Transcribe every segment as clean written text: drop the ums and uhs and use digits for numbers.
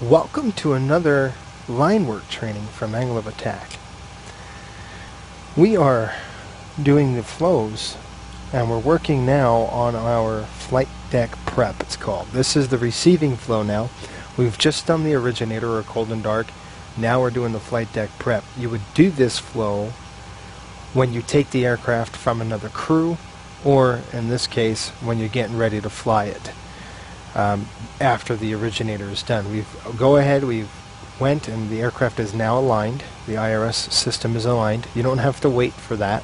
Welcome to another line work training from Angle of Attack. We are doing the flows and we're working now on our flight deck prep, it's called. This is the receiving flow now. We've just done the originator or cold and dark. Now we're doing the flight deck prep. You would do this flow when you take the aircraft from another crew, or in this case when you're getting ready to fly it. After the originator is done, we've went and the aircraft is now aligned. The IRS system is aligned. You don't have to wait for that.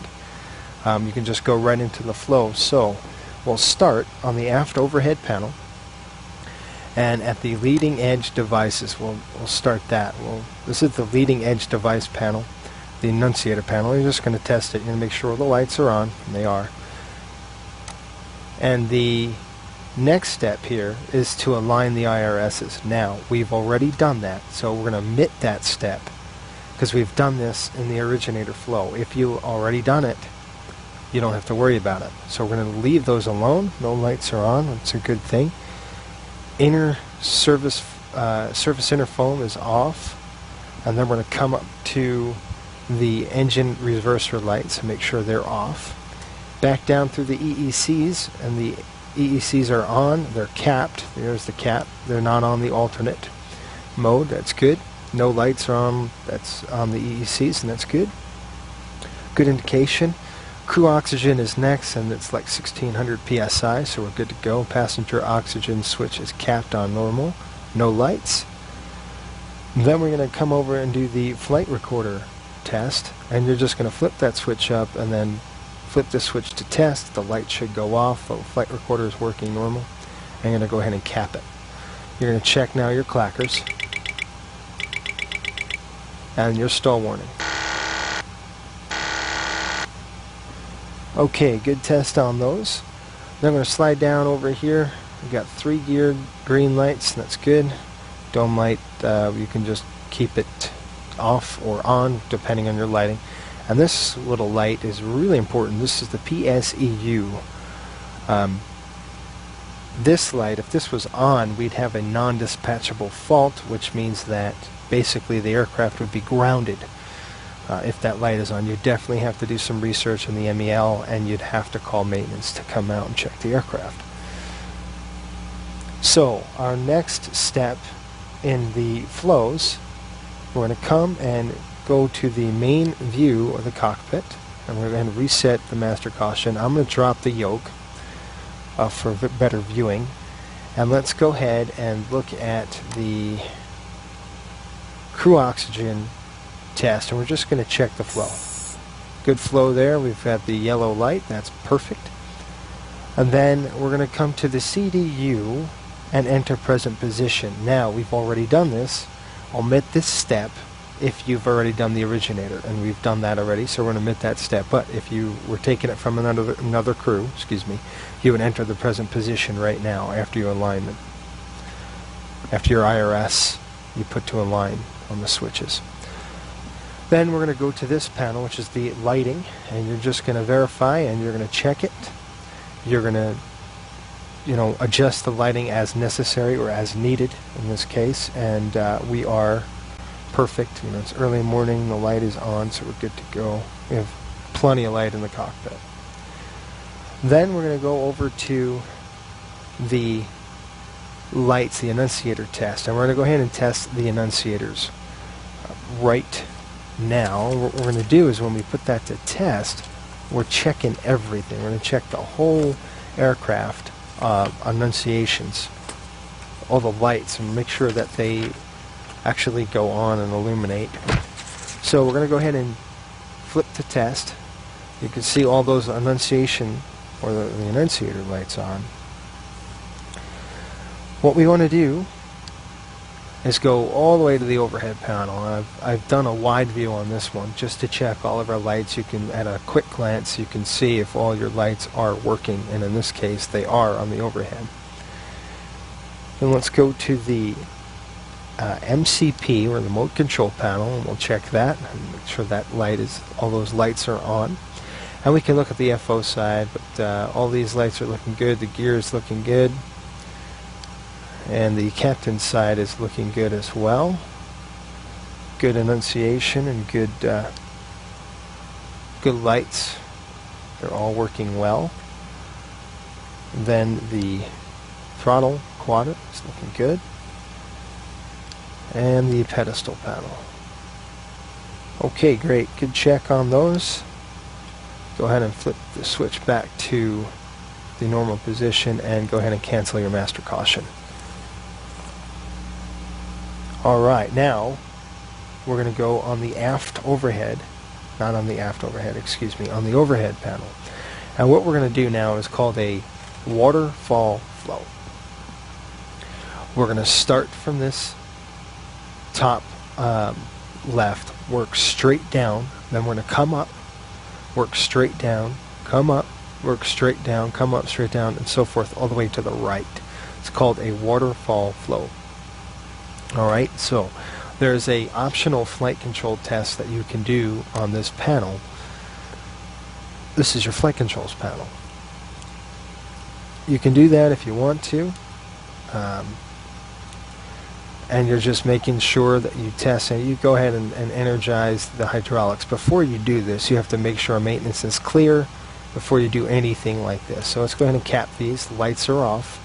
You can just go right into the flow. So we'll start on the aft overhead panel, and at the leading edge devices we'll start that. This is the leading edge device panel, the annunciator panel. You're just going to test it. You're going to make sure the lights are on, and they are. And the next step here is to align the IRSs. Now, we've already done that, so we're going to omit that step because we've done this in the originator flow. If you've already done it, you don't have to worry about it. So we're going to leave those alone. No lights are on. It's a good thing. Inner surface inner foam is off, and then we're going to come up to the engine reverser lights and make sure they're off. Back down through the EECs, and the EECs are on, they're capped. There's the cap. They're not on the alternate mode. That's good. No lights are on. That's on the EECs, and that's good. Good indication. Crew oxygen is next, and it's like 1600 psi, so we're good to go. Passenger oxygen switch is capped on normal. No lights. Then we're going to come over and do the flight recorder test, and you're just going to flip that switch up and then flip the switch to test. The light should go off. The flight recorder is working normal. I'm going to go ahead and cap it. You're going to check now your clackers and your stall warning. Okay, good test on those. Then I'm going to slide down over here. We've got 3 geared green lights, and that's good. Dome light, you can just keep it off or on depending on your lighting. And this little light is really important. This is the PSEU. This light, if this was on, we'd have a non-dispatchable fault, which means that basically the aircraft would be grounded if that light is on. You definitely have to do some research in the MEL, and you'd have to call maintenance to come out and check the aircraft. So our next step in the flows, we're going to come and go to the main view of the cockpit, and we're going to reset the master caution. I'm going to drop the yoke for better viewing, and let's go ahead and look at the crew oxygen test, and we're just going to check the flow. Good flow there. We've got the yellow light. That's perfect. And then we're going to come to the CDU and enter present position. Now, we've already done this. Omit this step if you've already done the originator, and we've done that already, so we're going to omit that step. But if you were taking it from another crew, you would enter the present position right now after your alignment. After your IRS, you put to align on the switches. Then we're going to go to this panel, which is the lighting, and you're just going to verify, and you're going to check it. You're going to adjust the lighting as necessary or as needed in this case, and we are perfect. It's early morning, the light is on, so we're good to go. We have plenty of light in the cockpit. Then we're going to go over to the lights, the annunciator test, and we're going to go ahead and test the annunciators. Right now, what we're going to do is when we put that to test, we're checking everything. We're going to check the whole aircraft annunciations, all the lights, and make sure that they actually go on and illuminate. So we're going to go ahead and flip to test. You can see all those annunciation or the annunciator lights on. What we want to do is go all the way to the overhead panel. I've done a wide view on this one just to check all of our lights. You can, at a quick glance, you can see if all your lights are working, and in this case they are on the overhead. Then let's go to the MCP, or the mode control panel, and we'll check that and make sure that all those lights are on. And we can look at the FO side, but all these lights are looking good. The gear is looking good. And the captain's side is looking good as well. Good enunciation and good lights. They're all working well. Then the throttle quadrant is looking good. And the pedestal panel. Okay, great. Good check on those. Go ahead and flip the switch back to the normal position and go ahead and cancel your master caution. Alright, now we're going to go on the aft overhead, not on the aft overhead, excuse me, on the overhead panel. And what we're going to do now is called a waterfall flow. We're going to start from this top left, work straight down, then we're going to come up, work straight down, come up, work straight down, come up, straight down, and so forth all the way to the right. It's called a waterfall flow. Alright, so there's a optional flight control test that you can do on this panel. This is your flight controls panel. You can do that if you want to. And you're just making sure that you test, and you go ahead and energize the hydraulics. Before you do this, you have to make sure maintenance is clear before you do anything like this. So let's go ahead and cap these. The lights are off,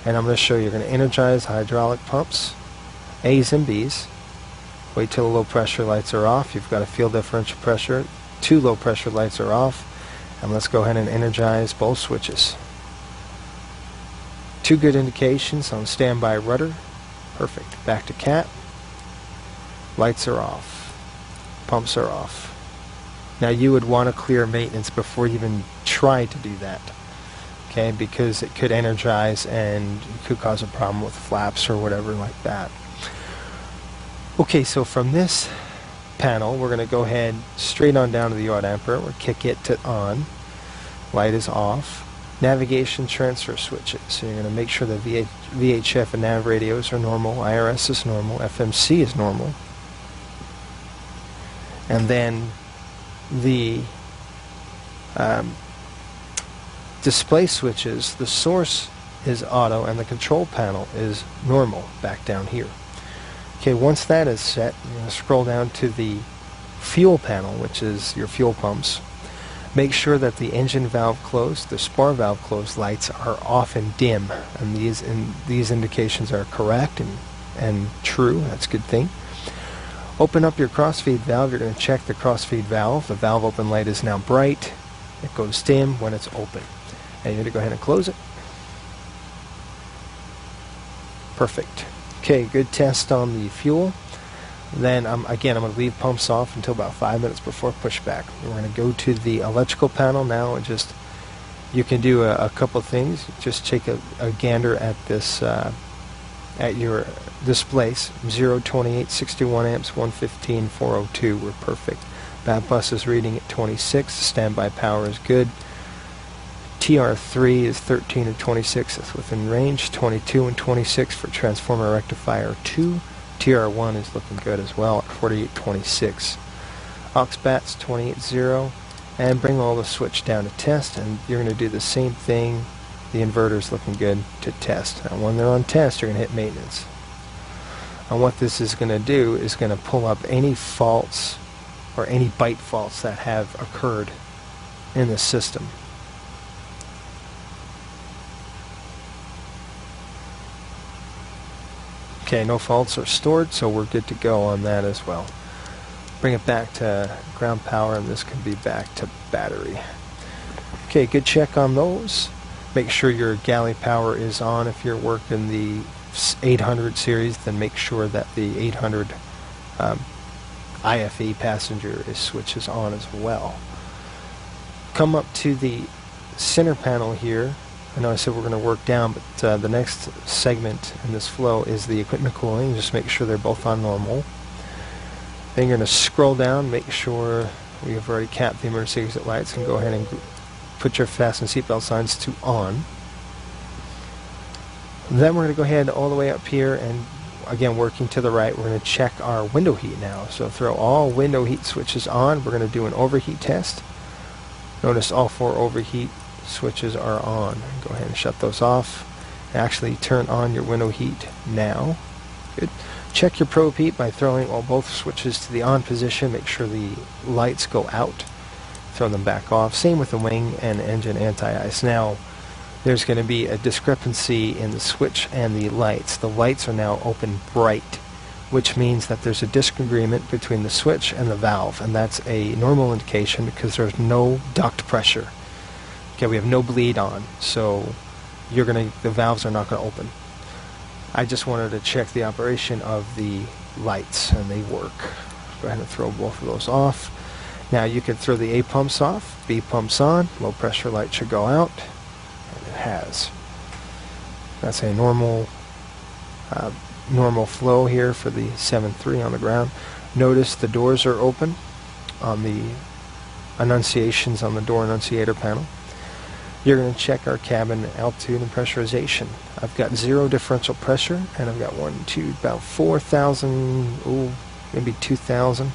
and I'm going to show you. You're going to energize hydraulic pumps, A's and B's. Wait till the low pressure lights are off. You've got a fuel differential pressure. 2 low pressure lights are off, and let's go ahead and energize both switches. 2 good indications on standby rudder. Perfect. Back to cap. Lights are off. Pumps are off. Now you would want to clear maintenance before you even try to do that. Okay, because it could energize and it could cause a problem with flaps or whatever like that. Okay, so from this panel we're going to go ahead straight on down to the yaw damper. We'll kick it to on. Light is off. Navigation transfer switches. So you're going to make sure the VHF and nav radios are normal, IRS is normal, FMC is normal. And then the display switches, the source is auto and the control panel is normal back down here. Okay, once that is set, you're going to scroll down to the fuel panel, which is your fuel pumps. Make sure that the engine valve closed, the spar valve closed lights are off and dim, and these indications are correct and true. That's a good thing. Open up your crossfeed valve. You're going to check the crossfeed valve. The valve open light is now bright. It goes dim when it's open. And you're going to go ahead and close it. Perfect. Okay, good test on the fuel. Then again, I'm going to leave pumps off until about 5 minutes before pushback. We're going to go to the electrical panel now, and just you can do a couple things. Just take a gander at this at your displays. 0, 28, 61 amps, 115, 402 were perfect. Bat bus is reading at 26. Standby power is good. TR3 is 13 and 26. That's within range. 22 and 26 for transformer rectifier 2. TR1 is looking good as well at 48.26. Aux bats 28.0, and bring all the switch down to test, and you're going to do the same thing. The inverter's looking good to test. And when they're on test, you're going to hit maintenance. And what this is going to do is going to pull up any faults or any byte faults that have occurred in the system. Okay, no faults are stored, so we're good to go on that as well. Bring it back to ground power, and this can be back to battery. Okay, good check on those. Make sure your galley power is on. If you're working the 800 series, then make sure that the 800 IFE passenger switches on as well. Come up to the center panel here. I know I said we're going to work down, but the next segment in this flow is the equipment cooling. Just make sure they're both on normal. Then you're going to scroll down, make sure we have already capped the emergency exit lights, and go ahead and put your fasten seatbelt signs to on. Then we're going to go ahead all the way up here, and again working to the right, we're going to check our window heat now. So throw all window heat switches on. We're going to do an overheat test. Notice all 4 overheat switches are on. Go ahead and shut those off. Actually turn on your window heat now. Good. Check your probe heat by throwing both switches to the on position. Make sure the lights go out. Throw them back off. Same with the wing and engine anti-ice. Now, there's going to be a discrepancy in the switch and the lights. The lights are now open bright, which means that there's a disagreement between the switch and the valve, and that's a normal indication because there's no duct pressure. Okay, we have no bleed on, so the valves are not going to open. I just wanted to check the operation of the lights, and they work. Go ahead and throw both of those off. Now you can throw the A pumps off, B pumps on, low pressure light should go out, and it has. That's a normal flow here for the 7.3 on the ground. Notice the doors are open on the annunciations on the door annunciator panel. You're going to check our cabin altitude and pressurization. I've got 0 differential pressure, and I've got about 4,000, maybe 2,000.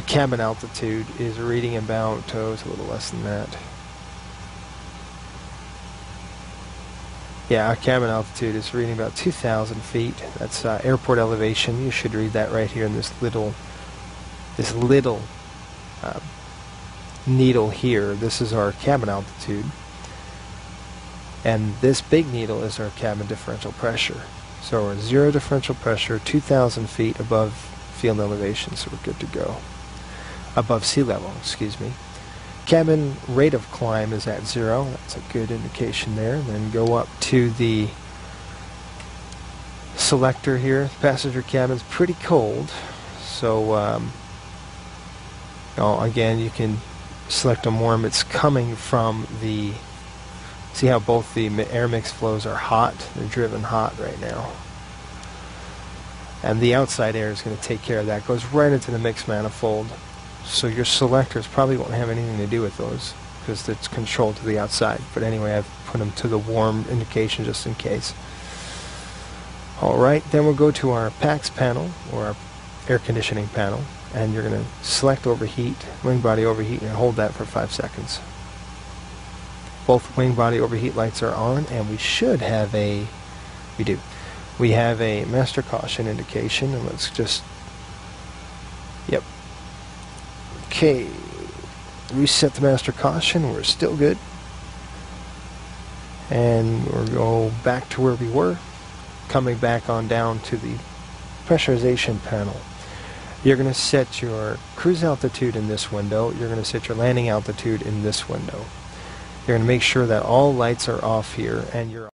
Cabin altitude is reading about, it's a little less than that. Yeah, our cabin altitude is reading about 2,000 feet. That's airport elevation. You should read that right here in this little needle here. This is our cabin altitude, and this big needle is our cabin differential pressure. So we're 0 differential pressure, 2,000 feet above field elevation, so we're good to go. Above sea level, excuse me. Cabin rate of climb is at 0. That's a good indication there. Then go up to the selector here. Passenger cabin's pretty cold, so again, you can select them warm. It's coming from the, see how both the air mix flows are hot? They're driven hot right now. And the outside air is going to take care of that. It goes right into the mix manifold. So your selectors probably won't have anything to do with those because it's controlled to the outside. But anyway, I've put them to the warm indication just in case. Alright, then we'll go to our PAX panel, or our air conditioning panel, and you're going to select overheat, wing body overheat, and hold that for 5 seconds. Both wing body overheat lights are on, and we should have we have a master caution indication, and let's just, yep. Okay, reset the master caution, we're still good. And we'll go back to where we were, coming back on down to the pressurization panel. You're going to set your cruise altitude in this window. You're going to set your landing altitude in this window. You're going to make sure that all lights are off here, and you're